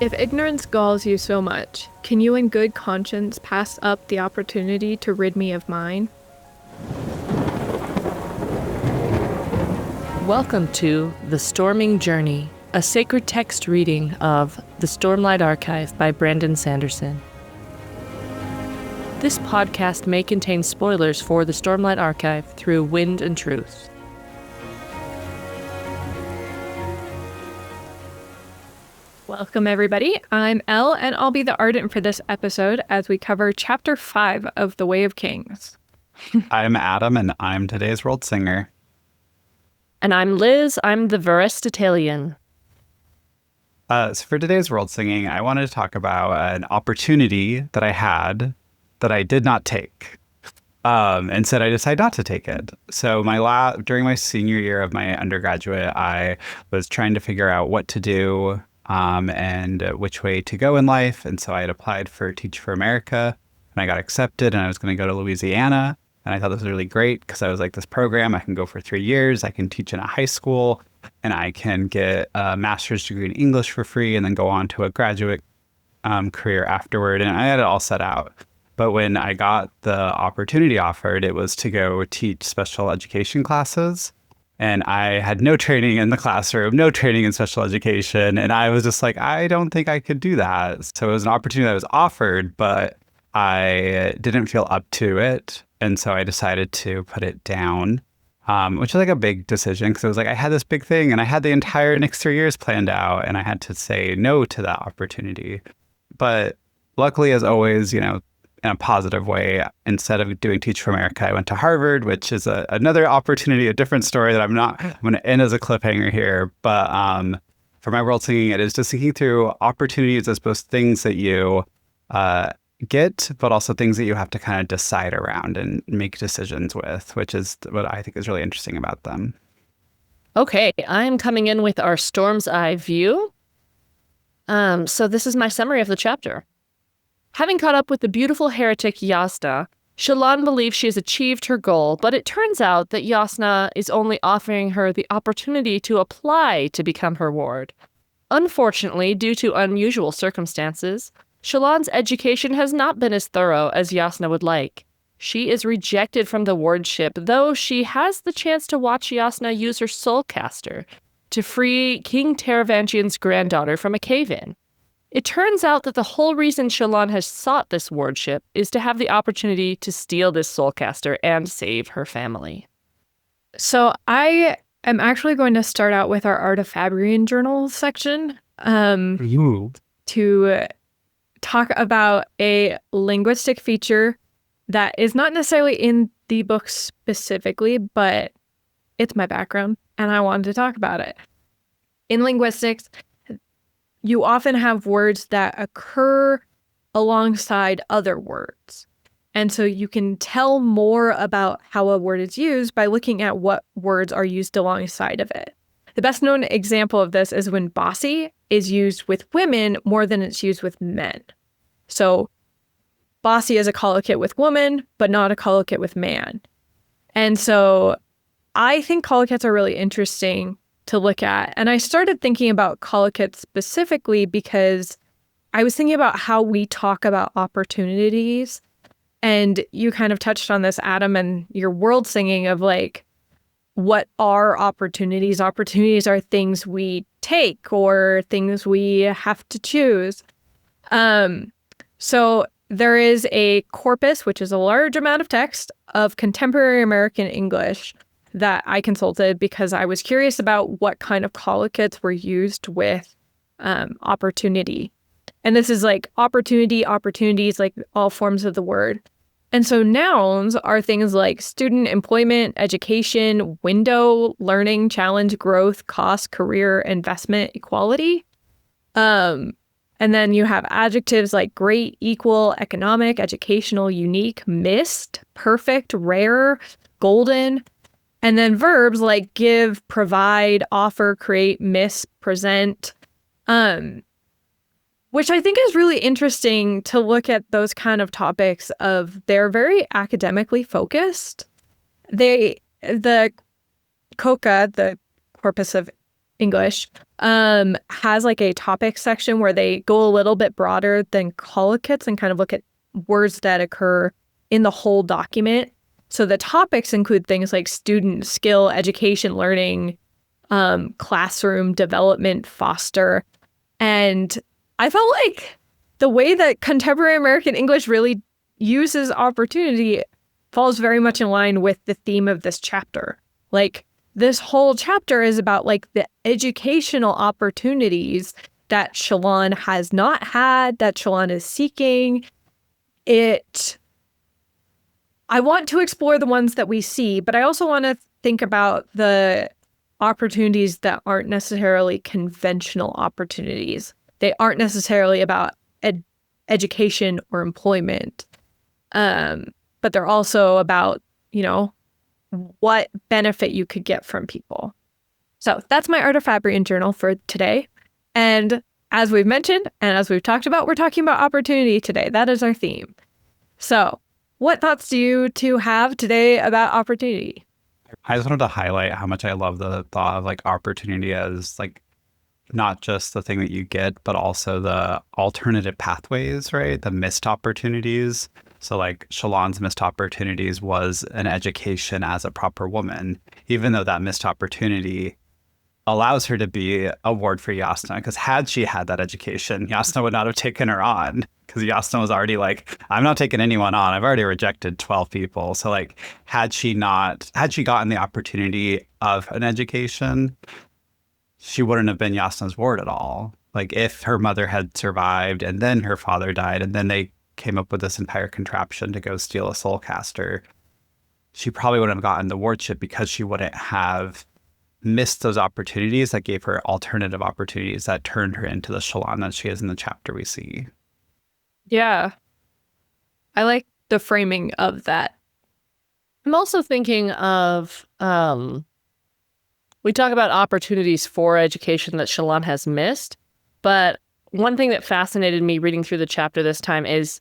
If ignorance galls you so much, can you in good conscience pass up the opportunity to rid me of mine? Welcome to The Storming Journey, a sacred text reading of The Stormlight Archive by Brandon Sanderson. This podcast may contain spoilers for the Stormlight Archive through Wind and Truth. Welcome, everybody. I'm Elle, and I'll be the Ardent for this episode as we cover Chapter 5 of The Way of Kings. I'm Adam, and I'm today's Worldsinger. And I'm Liz. I'm the Veristitalian. So for today's World Singing, I wanted to talk about an opportunity that I had that I did not take. Instead, I decided not to take it. So during my senior year of my undergraduate, I was trying to figure out what to do and which way to go in life. And so I had applied for Teach for America, and I got accepted, and I was going to go to Louisiana. And I thought this was really great because I was like, this program, I can go for 3 years. I can teach in a high school, and I can get a master's degree in English for free and then go on to a graduate career afterward. And I had it all set out. But when I got the opportunity offered, it was to go teach special education classes. And I had no training in the classroom, no training in special education. And I was just like, I don't think I could do that. So it was an opportunity that was offered, but I didn't feel up to it. And so I decided to put it down, which is like a big decision because it was like I had this big thing and I had the entire next 3 years planned out and I had to say no to that opportunity. But luckily, as always, in a positive way, instead of doing Teach for America, I went to Harvard, which is another opportunity, a different story that I'm going to end as a cliffhanger here. But for my World Singing, it is just thinking through opportunities as both things that you get, but also things that you have to kind of decide around and make decisions with, which is what I think is really interesting about them. Okay, I'm coming in with our Storm's Eye view. So this is my summary of the chapter. Having caught up with the beautiful heretic Jasnah, Shallan believes she has achieved her goal, but it turns out that Jasnah is only offering her the opportunity to apply to become her ward. Unfortunately, due to unusual circumstances, Shallan's education has not been as thorough as Jasnah would like. She is rejected from the wardship, though she has the chance to watch Jasnah use her soulcaster to free King Taravantian's granddaughter from a cave-in. It turns out that the whole reason Shallan has sought this wardship is to have the opportunity to steal this soulcaster and save her family. So I am actually going to start out with our Artifabrian Journal section to talk about a linguistic feature that is not necessarily in the book specifically, but it's my background, and I wanted to talk about it. In linguistics, you often have words that occur alongside other words. And so you can tell more about how a word is used by looking at what words are used alongside of it. The best known example of this is when bossy is used with women more than it's used with men. So bossy is a collocate with woman, but not a collocate with man. And so I think collocates are really interesting to look at. And I started thinking about collocates specifically because I was thinking about how we talk about opportunities. And you kind of touched on this, Adam, and your world singing of like, what are opportunities? Opportunities are things we take or things we have to choose. So there is a corpus, which is a large amount of text of contemporary American English that I consulted because I was curious about what kind of collocates were used with opportunity. And this is like opportunity, opportunities, like all forms of the word. And so nouns are things like student, employment, education, window, learning, challenge, growth, cost, career, investment, equality. And then you have adjectives like great, equal, economic, educational, unique, missed, perfect, rare, golden. And then verbs like give, provide, offer, create, miss, present, which I think is really interesting to look at those kind of topics of they're very academically focused. The COCA, the Corpus of English has like a topic section where they go a little bit broader than collocates and kind of look at words that occur in the whole document. So the topics include things like student, skill, education, learning, classroom, development, foster. And I felt like the way that contemporary American English really uses opportunity falls very much in line with the theme of this chapter. Like, this whole chapter is about like the educational opportunities that Shallan has not had, that Shallan is seeking. I want to explore the ones that we see, but I also want to think about the opportunities that aren't necessarily conventional opportunities. They aren't necessarily about education or employment, but they're also about, you know, what benefit you could get from people. So that's my Art of Fabrian journal for today. And as we've mentioned, and as we've talked about, we're talking about opportunity today. That is our theme. So what thoughts do you two have today about opportunity? I just wanted to highlight how much I love the thought of like opportunity as like not just the thing that you get, but also the alternative pathways, right? The missed opportunities. So like Shallan's missed opportunities was an education as a proper woman, even though that missed opportunity allows her to be a ward for Jasnah. Because had she had that education, Jasnah would not have taken her on. Because Jasnah was already like, I'm not taking anyone on. I've already rejected 12 people. So like, had she gotten the opportunity of an education, she wouldn't have been Jasnah's ward at all. Like if her mother had survived and then her father died and then they came up with this entire contraption to go steal a soulcaster, she probably wouldn't have gotten the wardship because she wouldn't have missed those opportunities that gave her alternative opportunities that turned her into the Shallan that she is in the chapter we see. Yeah. I like the framing of that. I'm also thinking of, we talk about opportunities for education that Shallan has missed, but one thing that fascinated me reading through the chapter this time is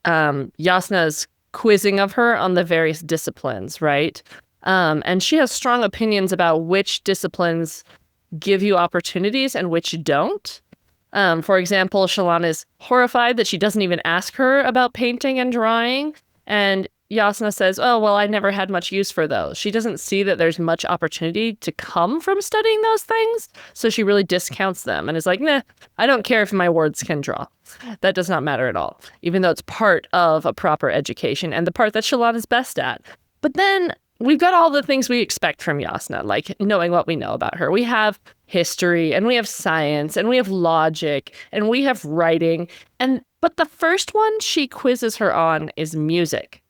Jasnah's quizzing of her on the various disciplines, right? And she has strong opinions about which disciplines give you opportunities and which don't. For example, Shallan is horrified that she doesn't even ask her about painting and drawing. And Jasnah says, oh, well, I never had much use for those. She doesn't see that there's much opportunity to come from studying those things. So she really discounts them and is like, nah, I don't care if my wards can draw. That does not matter at all, even though it's part of a proper education and the part that Shallan is best at. But then we've got all the things we expect from Jasnah, like knowing what we know about her. We have history, and we have science, and we have logic, and we have writing. But the first one she quizzes her on is music.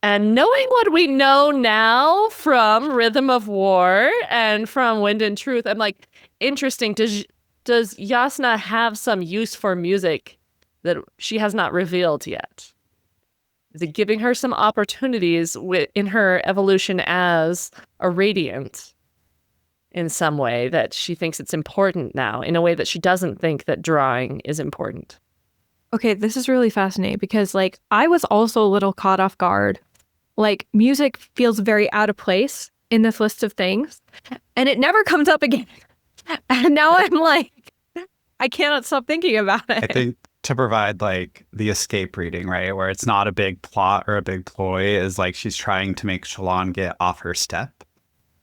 And knowing what we know now from Rhythm of War and from Wind and Truth, I'm like, interesting. Does Jasnah have some use for music that she has not revealed yet? Is it giving her some opportunities in her evolution as a radiant in some way that she thinks it's important now, in a way that she doesn't think that drawing is important? Okay, this is really fascinating because like I was also a little caught off guard. Like music feels very out of place in this list of things and it never comes up again. And now I'm like, I cannot stop thinking about it. I think to provide like the escape reading, right, where it's not a big plot or a big ploy, is like she's trying to make Shallan get off her step.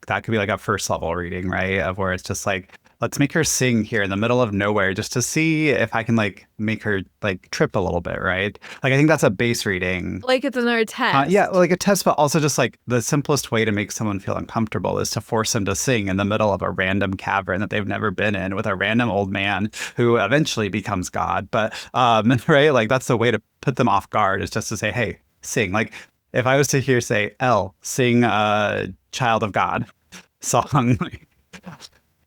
That could be like a first level reading, right, of where it's just like, let's make her sing here in the middle of nowhere just to see if I can like make her like trip a little bit, right? Like I think that's a base reading. Like it's another test. Yeah, like a test, but also just like the simplest way to make someone feel uncomfortable is to force them to sing in the middle of a random cavern that they've never been in with a random old man who eventually becomes God. But right, like that's the way to put them off guard, is just to say, hey, sing. Like if I was to hear say, Elle, sing Child of God song,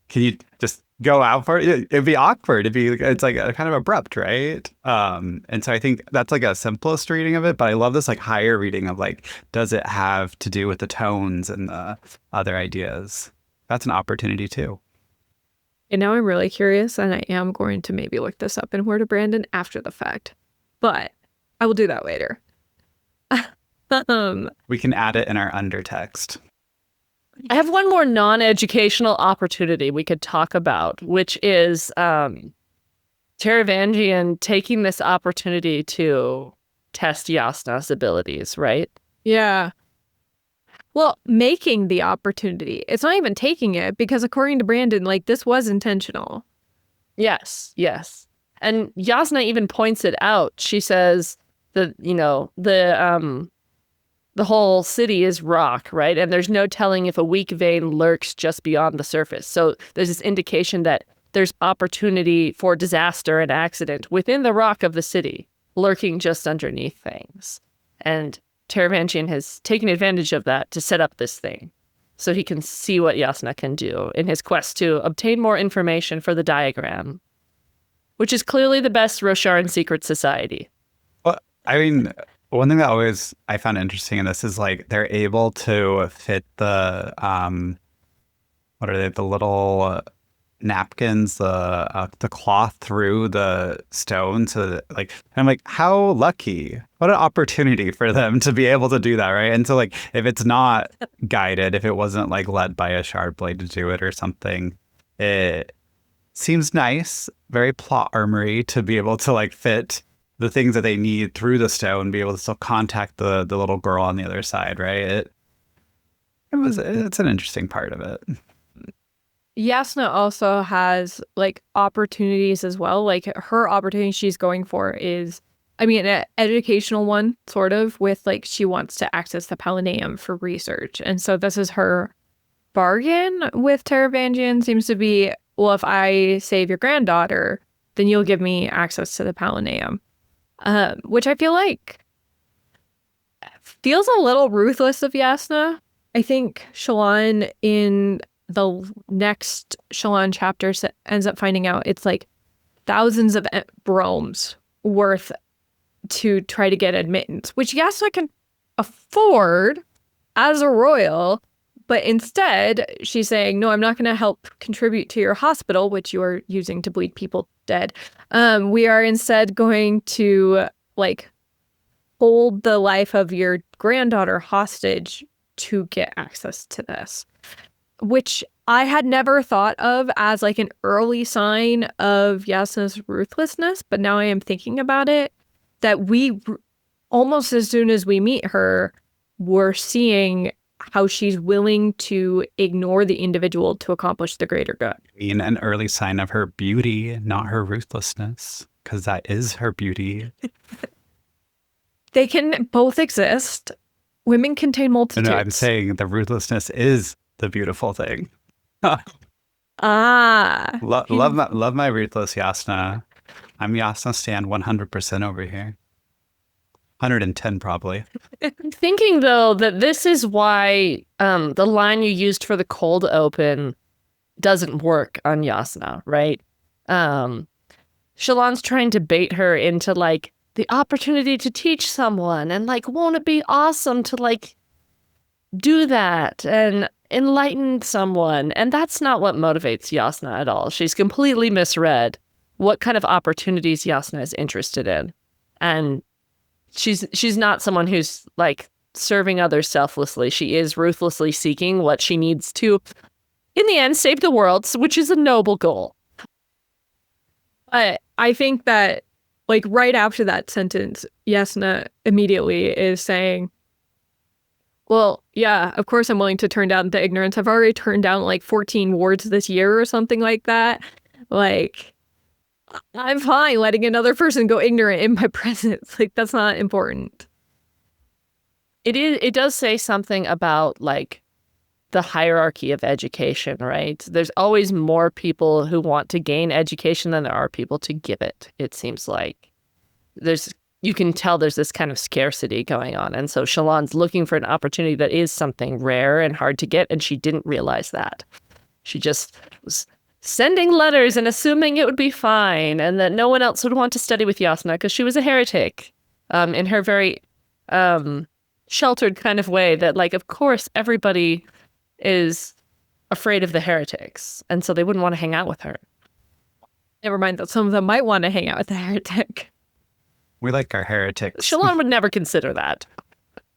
can you just go out for it? It'd be awkward. It's like a kind of abrupt, right? And so I think that's like a simplest reading of it, but I love this like higher reading of like, does it have to do with the tones and the other ideas? That's an opportunity too. And now I'm really curious, and I am going to maybe look this up in Word of Brandon after the fact, but I will do that later. We can add it in our undertext. I have one more non-educational opportunity we could talk about, which is Taravangian taking this opportunity to test Jasnah's abilities, right? Yeah. Well, making the opportunity. It's not even taking it, because according to Brandon, like, this was intentional. Yes. And Jasnah even points it out. She says that, the whole city is rock, right? And there's no telling if a weak vein lurks just beyond the surface. So there's this indication that there's opportunity for disaster and accident within the rock of the city, lurking just underneath things. And Taravangian has taken advantage of that to set up this thing so he can see what Jasnah can do in his quest to obtain more information for the diagram, which is clearly the best Rosharan secret society. Well, I mean, one thing that always I found interesting in this is like they're able to fit the what are they, the little napkins, the cloth through the stone, so that, like, I'm like, how lucky, what an opportunity for them to be able to do that, right? And so, like, if it's not guided, if it wasn't like led by a shard blade to do it or something, it seems nice, very plot armory to be able to like fit the things that they need through the stone, be able to still contact the little girl on the other side, right? It's an interesting part of it. Jasnah also has like opportunities as well. Like, her opportunity she's going for is, I mean, an educational one, sort of, with like, she wants to access the Palanaeum for research. And so this is her bargain with Taravangian, seems to be, well, if I save your granddaughter, then you'll give me access to the Palanaeum. Which I feel like feels a little ruthless of Jasnah. I think Shallan in the next Shallan chapter ends up finding out it's like thousands of bromes worth to try to get admittance, which Jasnah can afford as a royal. But instead, she's saying, no, I'm not going to help contribute to your hospital, which you are using to bleed people dead. We are instead going to, like, hold the life of your granddaughter hostage to get access to this, which I had never thought of as, like, an early sign of Jasnah's ruthlessness. But now I am thinking about it, that we, almost as soon as we meet her, we're seeing how she's willing to ignore the individual to accomplish the greater good. I mean, an early sign of her beauty, not her ruthlessness, because that is her beauty. They can both exist. Women contain multitudes. No, I'm saying the ruthlessness is the beautiful thing. Love my ruthless Jasnah. I'm Jasnah stan 100% over here. 110 probably. I'm thinking, though, that this is why the line you used for the cold open doesn't work on Jasnah, right? Shallan's trying to bait her into, like, the opportunity to teach someone, and, like, won't it be awesome to, like, do that and enlighten someone? And that's not what motivates Jasnah at all. She's completely misread what kind of opportunities Jasnah is interested in. And she's not someone who's, like, serving others selflessly. She is ruthlessly seeking what she needs to, in the end, save the world, which is a noble goal. I think that, like, right after that sentence, Jasnah immediately is saying, well, yeah, of course I'm willing to turn down the ignorance. I've already turned down like 14 wards this year or something like that. Like, I'm fine letting another person go ignorant in my presence. Like, that's not important. It does say something about, like, the hierarchy of education, right? There's always more people who want to gain education than there are people to give it. It seems like you can tell there's this kind of scarcity going on. And so Shallan's looking for an opportunity that is something rare and hard to get, and she didn't realize that. She just was sending letters and assuming it would be fine and that no one else would want to study with Jasnah because she was a heretic, in her very sheltered kind of way that, like, of course everybody is afraid of the heretics, and so they wouldn't want to hang out with her. Never mind that some of them might want to hang out with the heretic. We like our heretics. Shallan would never consider that.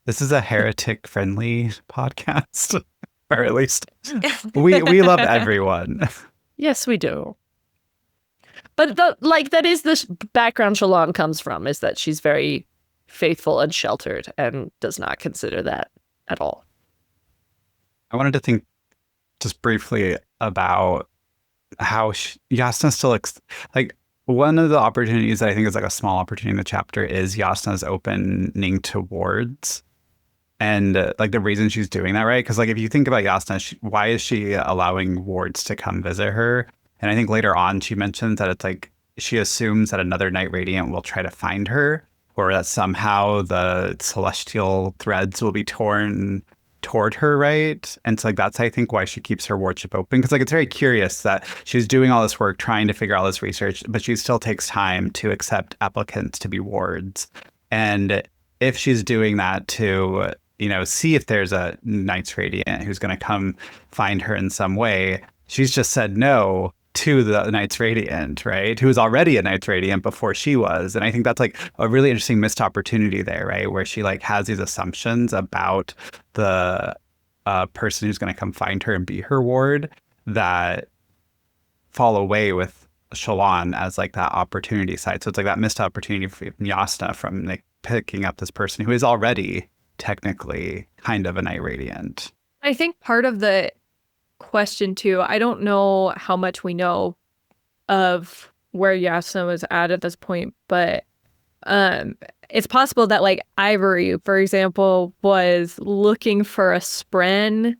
This is a heretic-friendly podcast. or at least we love everyone. Yes, we do. But that is the background Shallan comes from, is that she's very faithful and sheltered and does not consider that at all. I wanted to think just briefly about how Jasnah still like one of the opportunities that I think is like a small opportunity in the chapter is Jasnah's opening towards, and like the reason she's doing that, right? Because like if you think about Jasnah, why is she allowing wards to come visit her? And I think later on she mentions that it's like she assumes that another Night Radiant will try to find her, or that somehow the celestial threads will be torn toward her, right? And so like that's I think why she keeps her wardship open, because like it's very curious that she's doing all this work trying to figure out all this research, but she still takes time to accept applicants to be wards. And if she's doing that to, you know, see if there's a Knights Radiant who's going to come find her in some way, she's just said no to the Knights Radiant, right? Who was already a Knights Radiant before she was. And I think that's like a really interesting missed opportunity there, right? Where she like has these assumptions about the person who's going to come find her and be her ward that fall away with Shallan as like that opportunity side. So it's like that missed opportunity for Jasnah from like picking up this person who is already technically kind of a Night Radiant. I think part of the question too, I don't know how much we know of where Jasnah was at this point, but it's possible that like Ivory, for example, was looking for a spren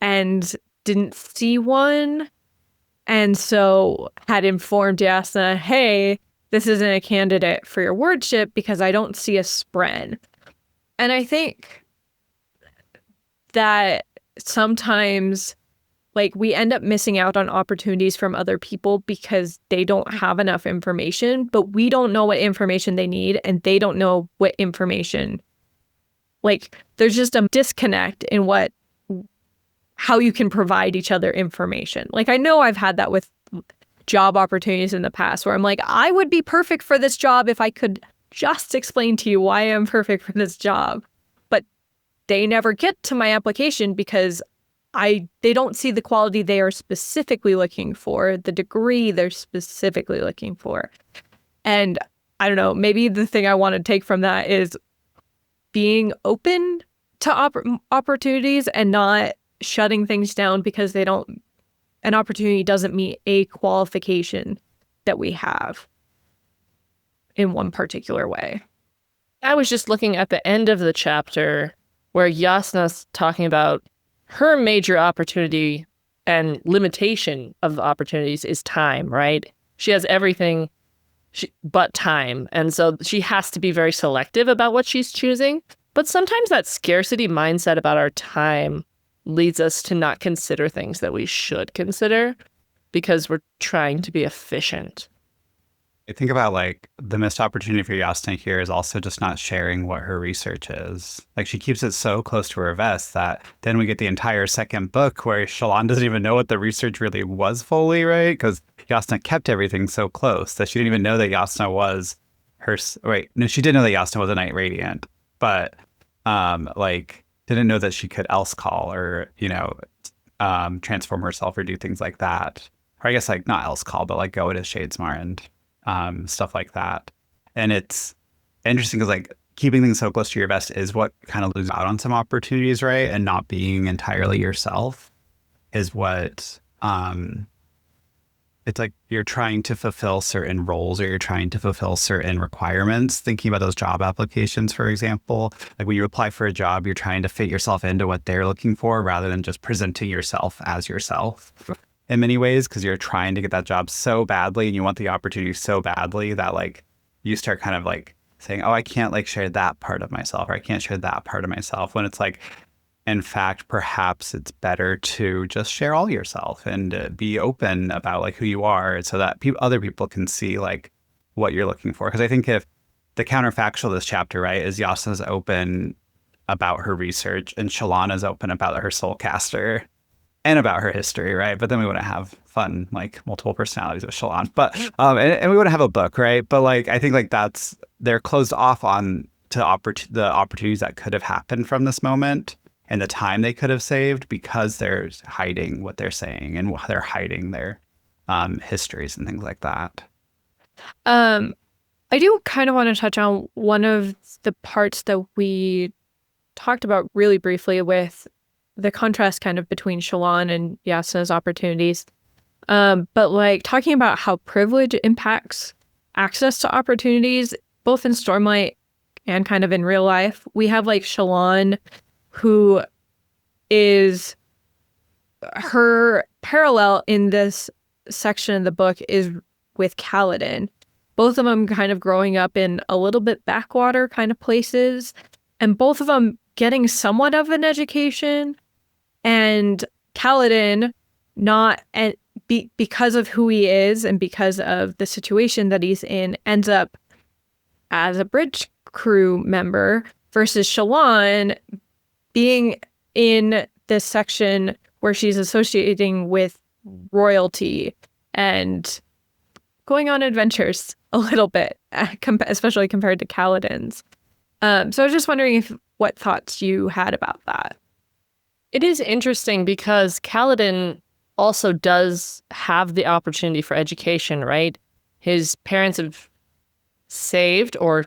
and didn't see one, and so had informed Jasnah, hey, this isn't a candidate for your wardship because I don't see a spren. And I think that sometimes like we end up missing out on opportunities from other people because they don't have enough information, but we don't know what information they need and they don't know what information. Like there's just a disconnect in how you can provide each other information. Like I know I've had that with job opportunities in the past where I'm like, I would be perfect for this job if I could just explain to you why I'm perfect for this job. But they never get to my application because they don't see the quality they are specifically looking for, the degree they're specifically looking for. And I don't know, maybe the thing I want to take from that is being open to opportunities and not shutting things down because an opportunity doesn't meet a qualification that we have in one particular way. I was just looking at the end of the chapter where Jasnah's talking about her major opportunity and limitation of the opportunities is time, right? She has everything but time. And so she has to be very selective about what she's choosing. But sometimes that scarcity mindset about our time leads us to not consider things that we should consider because we're trying to be efficient. I think about like the missed opportunity for Jasnah here is also just not sharing what her research is. Like she keeps it so close to her vest that then we get the entire second book where Shallan doesn't even know what the research really was fully, right? Because Jasnah kept everything so close that she didn't even know that Jasnah was her. Wait, no, she did know that Jasnah was a Night Radiant, but like didn't know that she could else call or, you know, transform herself or do things like that. Or I guess like not else call, but like go into Shadesmar and stuff like that. And it's interesting because like keeping things so close to your vest is what kind of loses out on some opportunities, right? And not being entirely yourself is what it's like you're trying to fulfill certain roles or you're trying to fulfill certain requirements. Thinking about those job applications, for example, like when you apply for a job, you're trying to fit yourself into what they're looking for rather than just presenting yourself as yourself in many ways, because you're trying to get that job so badly and you want the opportunity so badly that like you start kind of like saying, oh, I can't like share that part of myself, or I can't share that part of myself, when it's like, in fact, perhaps it's better to just share all yourself and be open about like who you are so that other people can see like what you're looking for. Because I think if the counterfactual of this chapter, right, is Jasnah's open about her research and Shallan is open about her soulcaster and about her history, right? But then we wouldn't have fun, like multiple personalities with Shallan. But and we wouldn't have a book, right? But like I think like they're closed off on to the opportunities that could have happened from this moment. and the time they could have saved because they're hiding what they're saying and they're hiding their histories and things like that. I do kind of want to touch on one of the parts that we talked about really briefly with the contrast kind of between Shallan and Jasnah's opportunities. But like talking about how privilege impacts access to opportunities, both in Stormlight and kind of in real life. We have like Shallan, who is her parallel in this section of the book is with Kaladin. Both of them kind of growing up in a little bit backwater kind of places, and both of them getting somewhat of an education. And Kaladin, not because of who he is and because of the situation that he's in, ends up as a bridge crew member, versus Shallan being in this section where she's associating with royalty and going on adventures a little bit, especially compared to Kaladin's. So I was just wondering what thoughts you had about that. It is interesting because Kaladin also does have the opportunity for education, right? His parents have saved or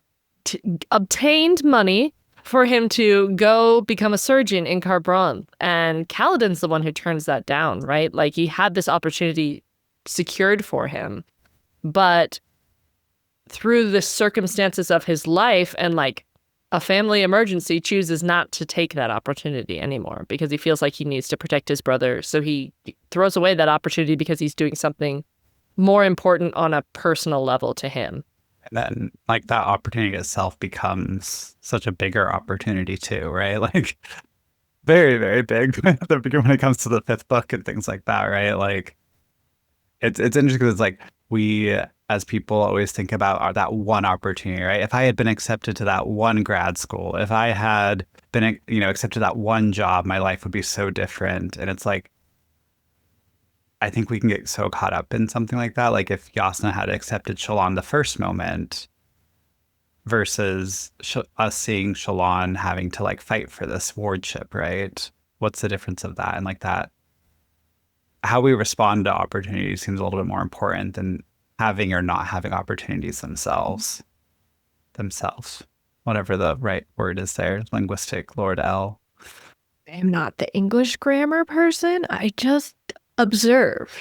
obtained money for him to go become a surgeon in Kharbran. And Kaladin's the one who turns that down, right? Like, he had this opportunity secured for him, but through the circumstances of his life and like a family emergency, chooses not to take that opportunity anymore because he feels like he needs to protect his brother. So he throws away that opportunity because he's doing something more important on a personal level to him. And then like that opportunity itself becomes such a bigger opportunity too, right? Like very, very big when it comes to the fifth book and things like that, right? Like it's interesting because it's like we as people always think about that one opportunity, right? If I had been accepted to that one grad school, if I had been, accepted to that one job, my life would be so different. And it's like, I think we can get so caught up in something like that. Like if Jasnah had accepted Shallan the first moment versus us seeing Shallan having to like fight for this wardship, right? What's the difference of that? And like that, how we respond to opportunities seems a little bit more important than having or not having opportunities themselves, whatever the right word is there. Linguistic, Lord L. I'm not the English grammar person. I just observe.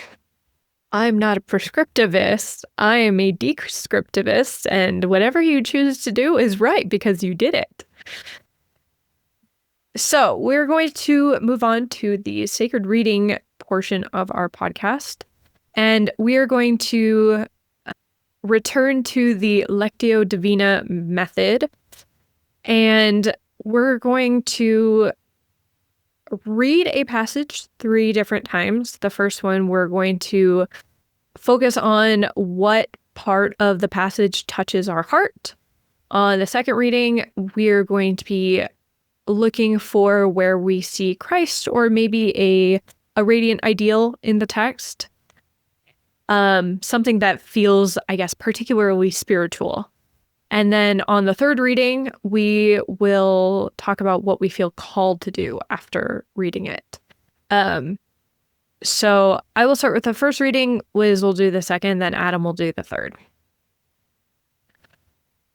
I'm not a prescriptivist. I am a descriptivist, and whatever you choose to do is right because you did it. So we're going to move on to the sacred reading portion of our podcast. And we are going to return to the Lectio Divina method. And we're going to read a passage 3 different times. The first one, we're going to focus on what part of the passage touches our heart. On the second reading, we're going to be looking for where we see Christ or maybe a radiant ideal in the text. Something that feels, I guess, particularly spiritual. And then on the third reading, we will talk about what we feel called to do after reading it. So I will start with the first reading, Liz will do the second, then Adam will do the third.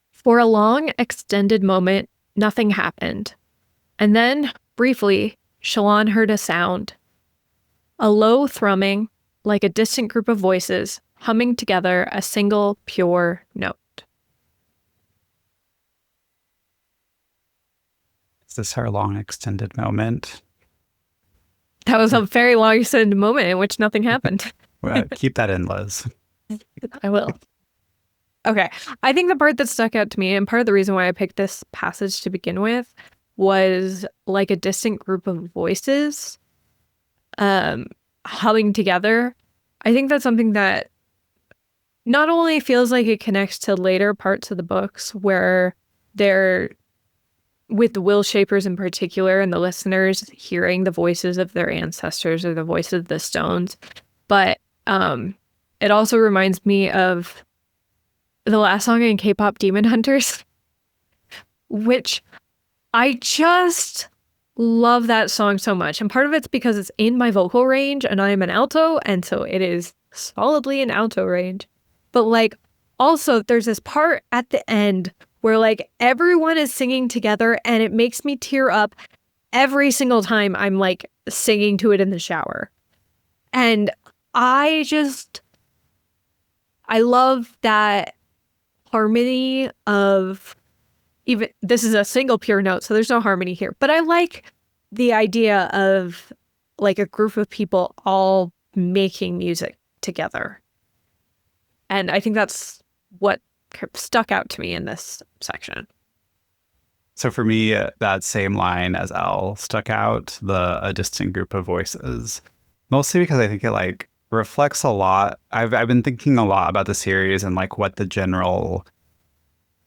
For a long, extended moment, nothing happened. And then, briefly, Shallan heard a sound. A low thrumming, like a distant group of voices, humming together a single, pure note. Is this our long extended moment? That was a very long extended moment in which nothing happened. Well, keep that in, Liz. I will. Okay. I think the part that stuck out to me, and part of the reason why I picked this passage to begin with, was like a distant group of voices humming together. I think that's something that not only feels like it connects to later parts of the books where they're, with the will shapers in particular and the listeners hearing the voices of their ancestors or the voices of the stones, but it also reminds me of the last song in K-pop, Demon Hunters, which I just love that song so much. And part of it's because it's in my vocal range and I am an alto, and so it is solidly an alto range. But like also there's this part at the end where like everyone is singing together and it makes me tear up every single time I'm like singing to it in the shower. And I love that harmony of, even this is a single pure note, so there's no harmony here, but I like the idea of like a group of people all making music together. And I think that's what stuck out to me in this section. So for me, that same line as L stuck out, a distant group of voices, mostly because I think it like reflects a lot. I've been thinking a lot about the series and like what the general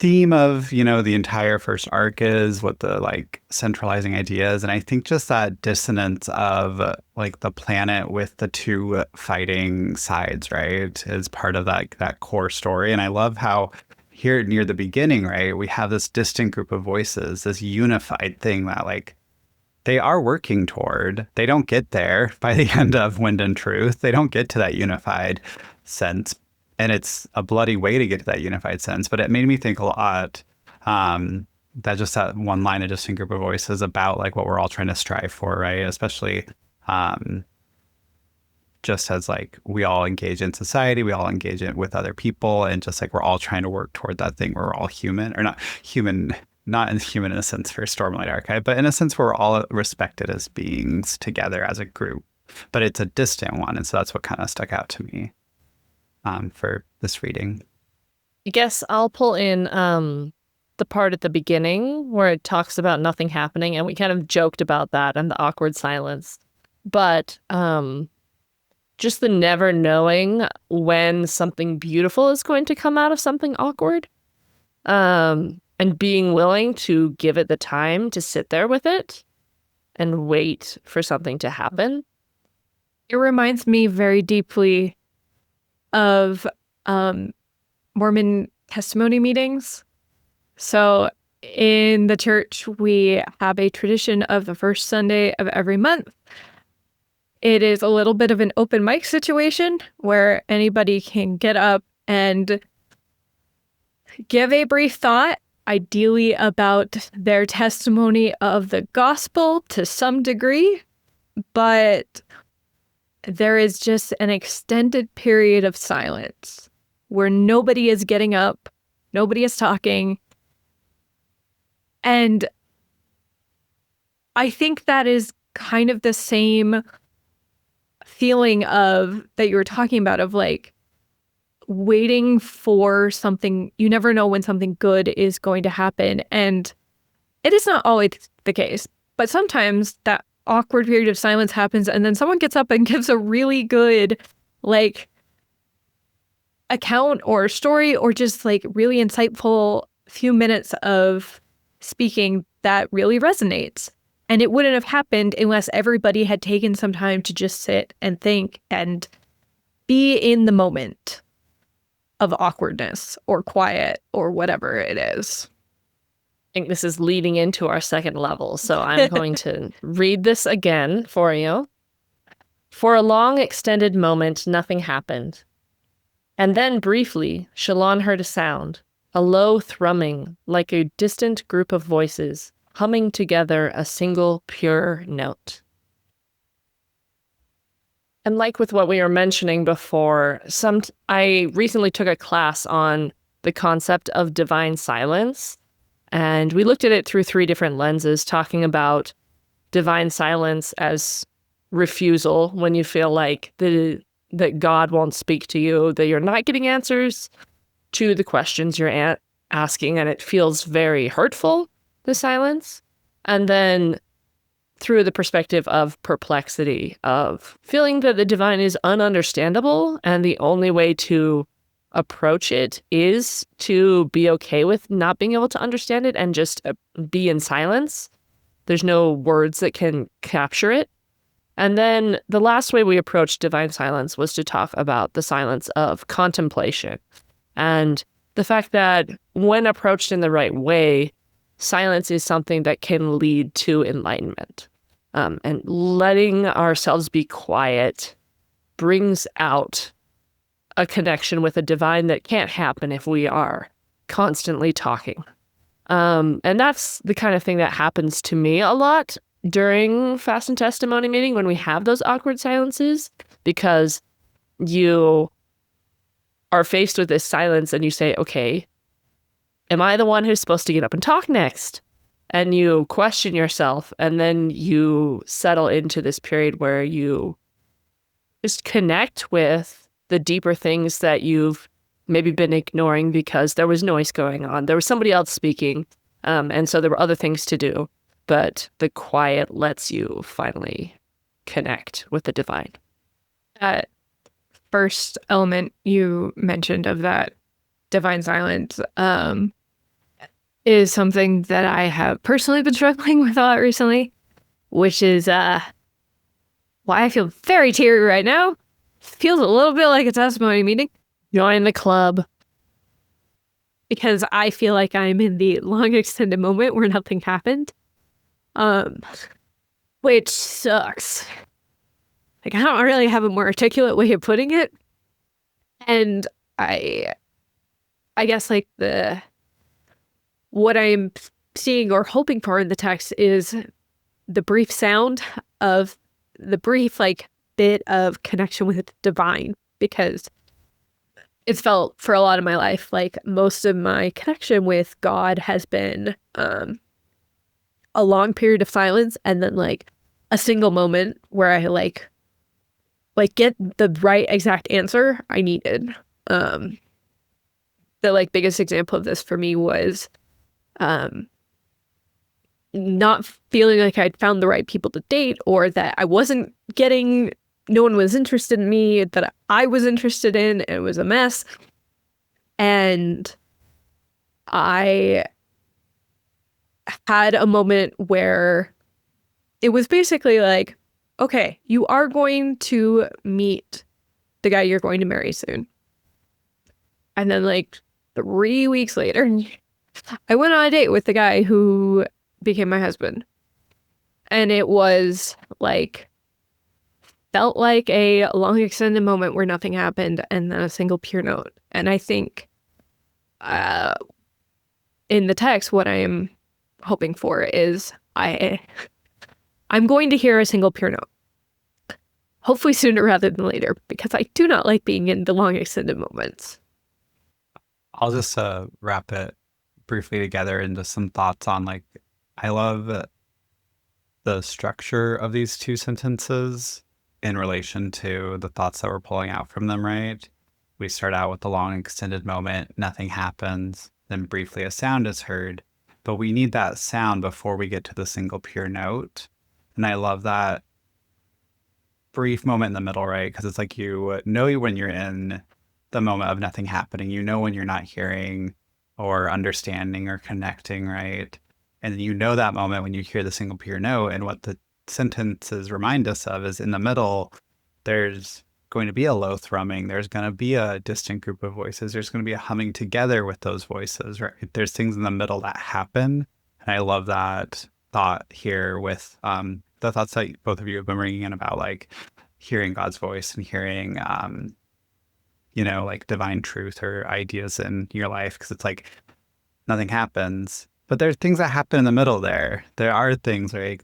theme of, you know, the entire first arc is, what the like centralizing ideas. And I think just that dissonance of like the planet with the two fighting sides, right, is part of that core story. And I love how here near the beginning, right, we have this distant group of voices, this unified thing that like they are working toward. They don't get there by the end of Wind and Truth. They don't get to that unified sense. And it's a bloody way to get to that unified sense. But it made me think a lot, that one line of distant group of voices about like what we're all trying to strive for, right? Especially just as like we all engage in society, we all engage with other people, and just like we're all trying to work toward that thing where we're all human, or not human in a sense for Stormlight Archive, but in a sense where we're all respected as beings together as a group. But it's a distant one, and so that's what kind of stuck out to me for this reading. I guess I'll pull in the part at the beginning where it talks about nothing happening, and we kind of joked about that and the awkward silence. But just the never knowing when something beautiful is going to come out of something awkward, and being willing to give it the time to sit there with it and wait for something to happen. It reminds me very deeply of Mormon testimony meetings. So in the church, we have a tradition of the first Sunday of every month. It is a little bit of an open mic situation where anybody can get up and give a brief thought, ideally about their testimony of the gospel to some degree, but there is just an extended period of silence where nobody is getting up, nobody is talking. And I think that is kind of the same feeling of that you were talking about, of like waiting for something. You never know when something good is going to happen. And it is not always the case, but sometimes that awkward period of silence happens and then someone gets up and gives a really good like account or story, or just like really insightful few minutes of speaking that really resonates. And it wouldn't have happened unless everybody had taken some time to just sit and think and be in the moment of awkwardness or quiet or whatever it is. I think this is leading into our second level, so I'm going to read this again for you. For a long, extended moment, nothing happened. And then, briefly, Shallan heard a sound, a low thrumming, like a distant group of voices, humming together a single, pure note. And like with what we were mentioning before, I recently took a class on the concept of divine silence, and we looked at it through 3 different lenses, talking about divine silence as refusal, when you feel like that God won't speak to you, that you're not getting answers to the questions you're asking, and it feels very hurtful, the silence. And then through the perspective of perplexity, of feeling that the divine is ununderstandable, and the only way to approach it is to be okay with not being able to understand it and just be in silence. There's no words that can capture it. And then the last way we approached divine silence was to talk about the silence of contemplation, and the fact that when approached in the right way, silence is something that can lead to enlightenment. And letting ourselves be quiet brings out a connection with a divine that can't happen if we are constantly talking. And that's the kind of thing that happens to me a lot during fast and testimony meeting when we have those awkward silences, because you are faced with this silence and you say, okay, am I the one who's supposed to get up and talk next? And you question yourself, and then you settle into this period where you just connect with the deeper things that you've maybe been ignoring because there was noise going on. There was somebody else speaking, and so there were other things to do. But the quiet lets you finally connect with the divine. That first element you mentioned of that divine silence is something that I have personally been struggling with a lot recently, which is why I feel very teary right now. Feels a little bit like a testimony meeting. Join the club. Because I feel like I'm in the long extended moment where nothing happened. Which sucks. Like, I don't really have a more articulate way of putting it. And I guess like what I'm seeing or hoping for in the text is the brief sound of the brief like bit of connection with the divine, because it's felt for a lot of my life like most of my connection with God has been a long period of silence and then like a single moment where I like get the right exact answer I needed. The like biggest example of this for me was not feeling like I'd found the right people to date, or that I wasn't getting, no one was interested in me that I was interested in, and it was a mess. And I had a moment where it was basically like, okay, you are going to meet the guy you're going to marry soon. And then like 3 weeks later, I went on a date with the guy who became my husband. And it was like, felt like a long extended moment where nothing happened and then a single pure note. And I think in the text, what I'm hoping for is I'm going to hear a single pure note. Hopefully sooner rather than later, because I do not like being in the long extended moments. I'll just wrap it briefly together into some thoughts on like, I love the structure of these two sentences in relation to the thoughts that we're pulling out from them, right? We start out with the long extended moment, nothing happens, then briefly a sound is heard, but we need that sound before we get to the single pure note. And I love that brief moment in the middle, right? Because it's like you know when you're in the moment of nothing happening, you know when you're not hearing or understanding or connecting, right? And you know that moment when you hear the single pure note. And what the sentences remind us of is in the middle, there's going to be a low thrumming. There's going to be a distant group of voices. There's going to be a humming together with those voices, right? There's things in the middle that happen. And I love that thought here with the thoughts that both of you have been bringing in about like hearing God's voice and hearing, like divine truth or ideas in your life. Because it's like nothing happens. But there's things that happen in the middle there. There are things, right?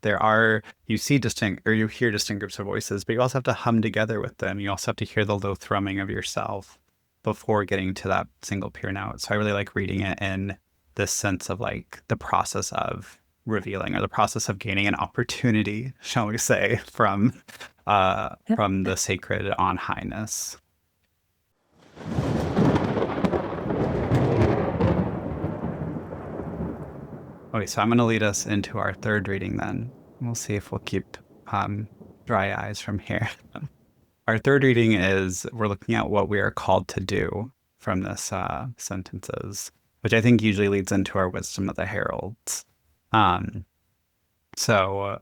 You see distinct, or you hear distinct groups of voices, but you also have to hum together with them. You also have to hear the low thrumming of yourself before getting to that single pure note. So I really like reading it in this sense of like the process of revealing, or the process of gaining an opportunity, shall we say, from the sacred on highness. Okay, so I'm going to lead us into our third reading then. We'll see if we'll keep dry eyes from here. Our third reading is, we're looking at what we are called to do from this sentences, which I think usually leads into our wisdom of the heralds. So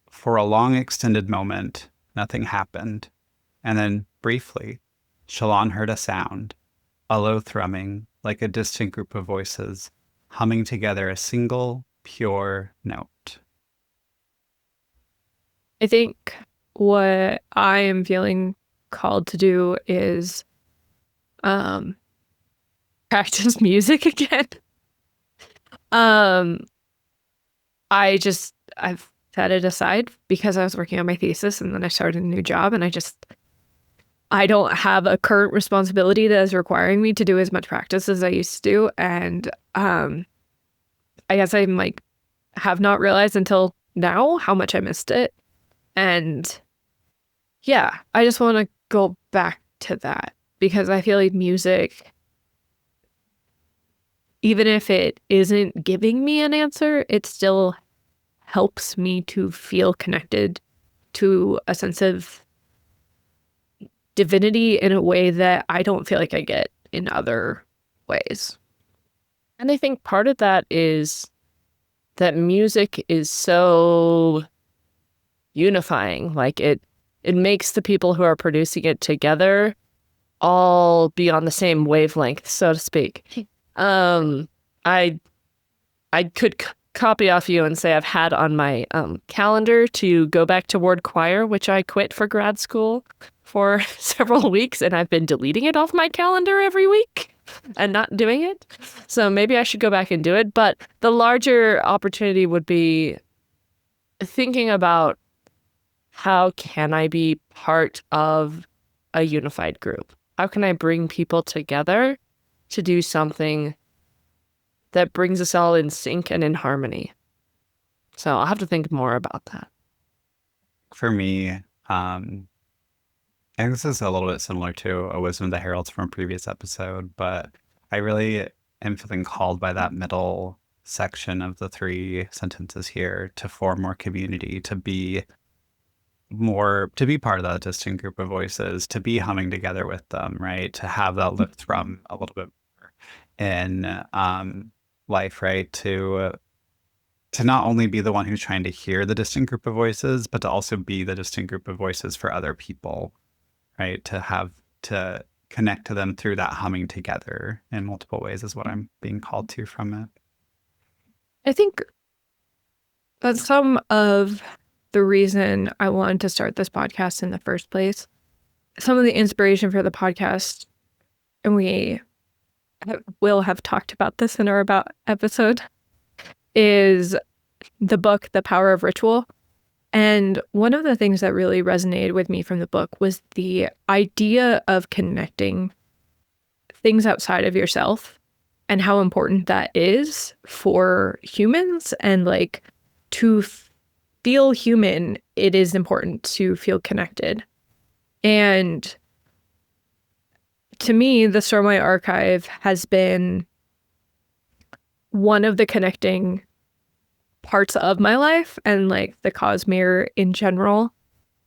for a long extended moment, nothing happened. And then briefly, Shallan heard a sound, a low thrumming, like a distant group of voices, humming together a single, pure note. I think what I am feeling called to do is practice music again. I've set it aside because I was working on my thesis and then I started a new job, and I don't have a current responsibility that is requiring me to do as much practice as I used to do. And I guess I'm like, have not realized until now how much I missed it. And yeah, I just want to go back to that because I feel like music, even if it isn't giving me an answer, it still helps me to feel connected to a sense of divinity in a way that I don't feel like I get in other ways. And I think part of that is that music is so unifying. Like it makes the people who are producing it together all be on the same wavelength, so to speak. I could copy off you and say I've had on my calendar to go back to ward choir, which I quit for grad school for several weeks, and I've been deleting it off my calendar every week and not doing it. So maybe I should go back and do it. But the larger opportunity would be thinking about how can I be part of a unified group? How can I bring people together to do something that brings us all in sync and in harmony? So I'll have to think more about that. For me, I think this is a little bit similar to a Wisdom of the Heralds from a previous episode, but I really am feeling called by that middle section of the 3 sentences here to form more community, to be part of that distinct group of voices, to be humming together with them, right? To have that lift from a little bit more in life, right? To not only be the one who's trying to hear the distinct group of voices, but to also be the distinct group of voices for other people, right? To connect to them through that humming together in multiple ways is what I'm being called to from it. I think that's some of the reason I wanted to start this podcast in the first place. Some of the inspiration for the podcast, and we will have talked about this in our About episode, is the book, The Power of Ritual. And one of the things that really resonated with me from the book was the idea of connecting things outside of yourself and how important that is for humans. And like, to feel human, it is important to feel connected. And to me, the Stormlight Archive has been one of the connecting parts of my life, and like the Cosmere in general.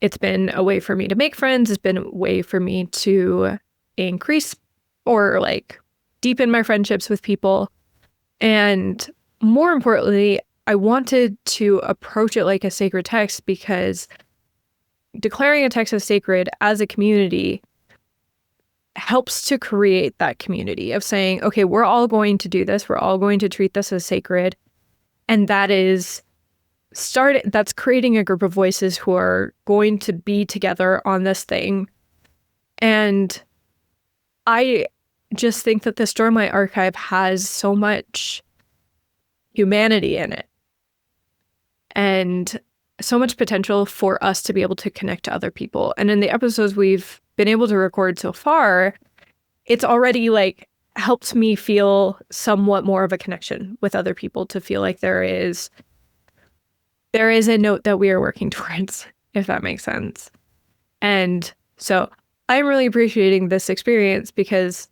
It's been a way for me to make friends. It's been a way for me to increase or like deepen my friendships with people. And more importantly, I wanted to approach it like a sacred text, because declaring a text as sacred as a community helps to create that community of saying, okay, we're all going to do this. We're all going to treat this as sacred. And that's creating a group of voices who are going to be together on this thing. And I just think that the Stormlight Archive has so much humanity in it and so much potential for us to be able to connect to other people. And in the episodes we've been able to record so far, it's already like helped me feel somewhat more of a connection with other people, to feel like there is a note that we are working towards, if that makes sense. And so I'm really appreciating this experience, because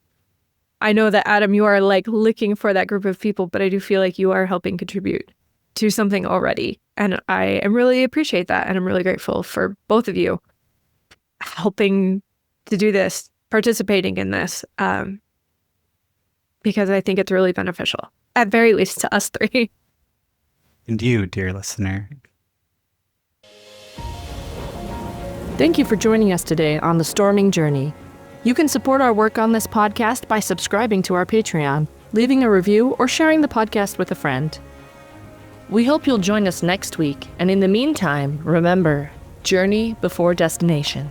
I know that, Adam, you are like looking for that group of people, but I do feel like you are helping contribute to something already. And I really appreciate that. And I'm really grateful for both of you helping to do this, participating in this, because I think it's really beneficial, at very least to us 3. And you, dear listener. Thank you for joining us today on The Storming Journey. You can support our work on this podcast by subscribing to our Patreon. leaving a review, or sharing the podcast with a friend. We hope you'll join us next week, and in the meantime, remember, journey before destination.